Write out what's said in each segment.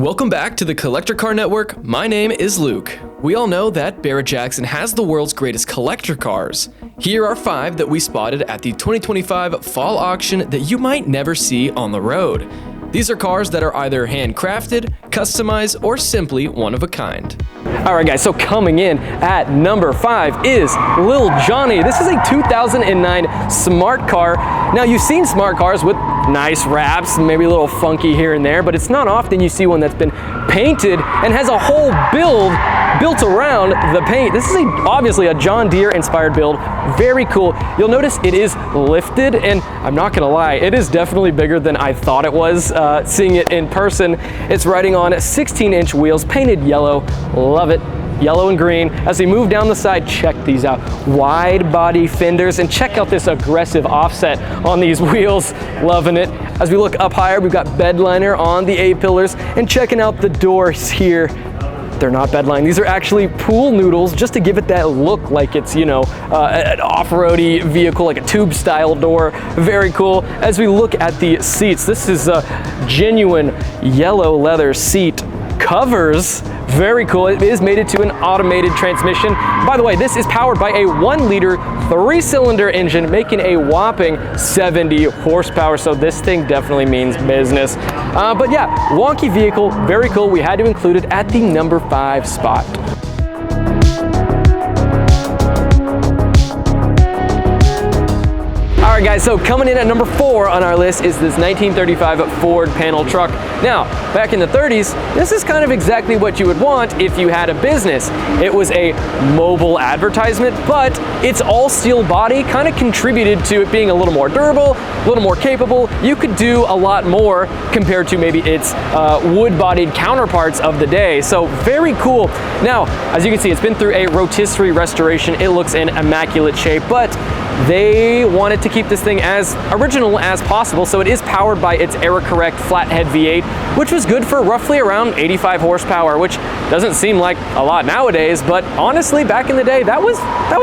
Welcome back to the Collector Car Network. My name is Luke. We all know that Barrett-Jackson has the world's greatest collector cars. Here are 5 that we spotted at the 2025 Fall Auction that you might never see on the road. These are cars that are either handcrafted, customized, or simply one of a kind. All right, guys, so coming in at number 5 is Lil Johnny. This is a 2009 Smart Car. Now, you've seen Smart Cars with nice wraps, maybe a little funky here and there, but it's not often you see one that's been painted and has a whole build built around the paint. This is obviously a John Deere inspired build. Very cool. You'll notice it is lifted, and I'm not gonna lie, it is definitely bigger than I thought it was seeing it in person. It's riding on 16-inch wheels, painted yellow. Love it. Yellow and green. As we move down the side, check these out. Wide body fenders, and check out this aggressive offset on these wheels. Loving it. As we look up higher, we've got bed liner on the A-pillars, and checking out the doors here. They're not bed line. These are actually pool noodles, just to give it that look like it's, you know, an off-roady vehicle, like a tube style door. Very cool. As we look at the seats, this is a genuine yellow leather seat covers. Very cool. It is mated to an automated transmission. By the way, this is powered by a 1-liter 3-cylinder engine, making a whopping 70 horsepower. So this thing definitely means business. But yeah, wonky vehicle, very cool. We had to include it at the number 5 spot. All right, guys, so coming in at number 4 on our list is this 1935 Ford panel truck. Now, back in the 30s, this is kind of exactly what you would want if you had a business. It was a mobile advertisement, but its all steel body kind of contributed to it being a little more durable, a little more capable. You could do a lot more compared to maybe its wood-bodied counterparts of the day. So very cool. Now, as you can see, it's been through a rotisserie restoration. It looks in immaculate shape, but they wanted to keep this thing as original as possible, so it is powered by its error-correct flathead V8, which was good for roughly around 85 horsepower, which doesn't seem like a lot nowadays, but honestly, back in the day, that was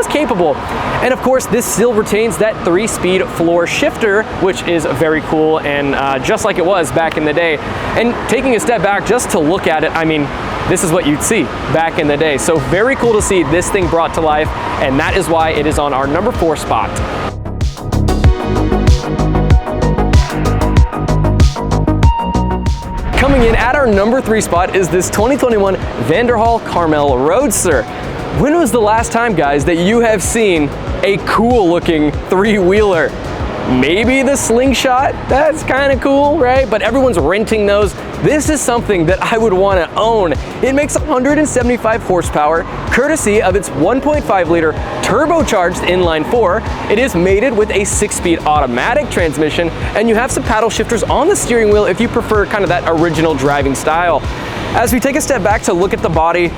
capable. And of course, this still retains that 3-speed floor shifter, which is very cool and just like it was back in the day. And taking a step back just to look at it, I mean, this is what you'd see back in the day. So very cool to see this thing brought to life, and that is why it is on our number 4 spot. Coming in at our number 3 spot is this 2021 Vanderhall Carmel Roadster. When was the last time, guys, that you have seen a cool looking 3-wheeler? Maybe the Slingshot, that's kind of cool, right? But everyone's renting those. This is something that I would want to own. It makes 175 horsepower, courtesy of its 1.5-liter turbocharged inline-4. It is mated with a 6-speed automatic transmission, and you have some paddle shifters on the steering wheel if you prefer kind of that original driving style. As we take a step back to look at the body,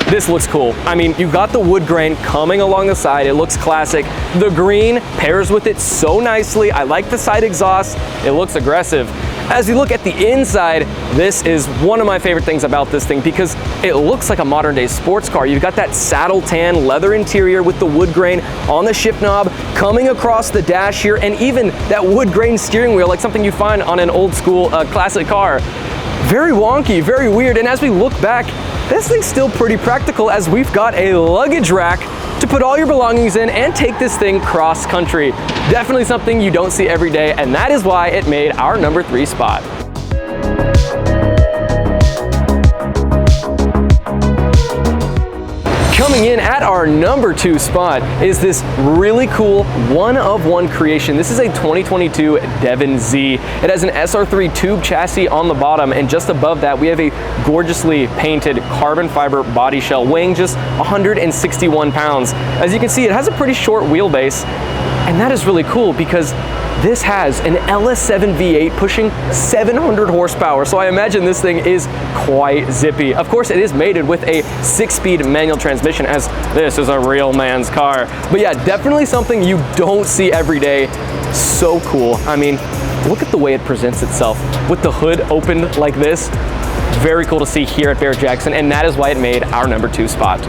this looks cool. I mean, you've got the wood grain coming along the side. It looks classic. The green pairs with it so nicely. I like the side exhaust. It looks aggressive. As we look at the inside, this is one of my favorite things about this thing because it looks like a modern day sports car. You've got that saddle tan leather interior with the wood grain on the shift knob coming across the dash here, and even that wood grain steering wheel like something you find on an old school classic car. Very wonky, very weird. And as we look back, this thing's still pretty practical as we've got a luggage rack to put all your belongings in and take this thing cross country. Definitely something you don't see every day, and that is why it made our number 3 spot. Coming in at our number 2 spot is this really cool one-of-one creation. This is a 2022 Devon Z. It has an SR3 tube chassis on the bottom, and just above that we have a gorgeously painted carbon fiber body shell weighing just 161 pounds. As you can see, it has a pretty short wheelbase, and that is really cool because this has an LS7 V8 pushing 700 horsepower, so I imagine this thing is quite zippy. Of course, it is mated with a 6-speed manual transmission, as this is a real man's car. But yeah, definitely something you don't see every day. So cool. I mean, look at the way it presents itself with the hood opened like this. Very cool to see here at Barrett-Jackson, and that is why it made our number 2 spot.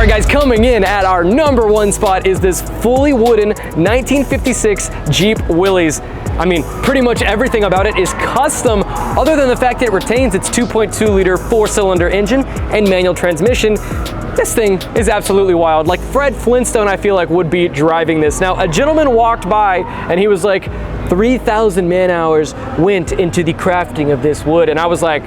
All right, guys, coming in at our number one spot is this fully wooden 1956 Jeep Willys. I mean, pretty much everything about it is custom, other than the fact that it retains its 2.2 liter 4-cylinder engine and manual transmission. This thing is absolutely wild. Like Fred Flintstone, I feel like, would be driving this. Now, a gentleman walked by and he was like, 3,000 man hours went into the crafting of this wood. And I was like,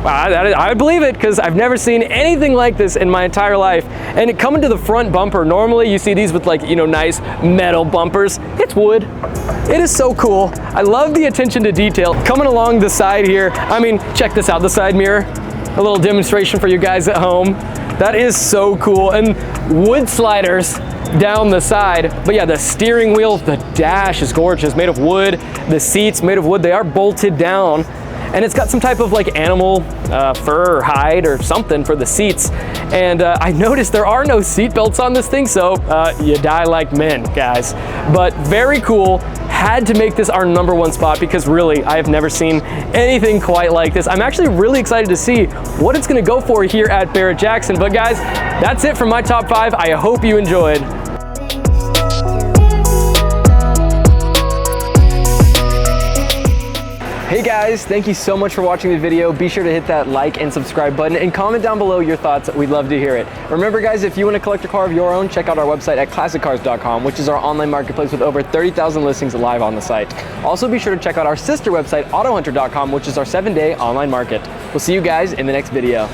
wow, I believe it, because I've never seen anything like this in my entire life. And coming to the front bumper, normally you see these with like, you know, nice metal bumpers. It's wood. It is so cool. I love the attention to detail. Coming along the side here, I mean, check this out, the side mirror. A little demonstration for you guys at home. That is so cool. And wood sliders down the side. But yeah, the steering wheel, the dash is gorgeous, made of wood. The seats made of wood, they are bolted down. And it's got some type of like animal fur or hide or something for the seats. And I noticed there are no seat belts on this thing, so you die like men, guys. But very cool. Had to make this our number one spot because really, I have never seen anything quite like this. I'm actually really excited to see what it's gonna go for here at Barrett-Jackson. But guys, that's it for my top 5. I hope you enjoyed. Hey guys, thank you so much for watching the video. Be sure to hit that like and subscribe button and comment down below your thoughts. We'd love to hear it. Remember guys, if you want to collect a car of your own, check out our website at classiccars.com, which is our online marketplace with over 30,000 listings live on the site. Also be sure to check out our sister website, autohunter.com, which is our 7-day online market. We'll see you guys in the next video.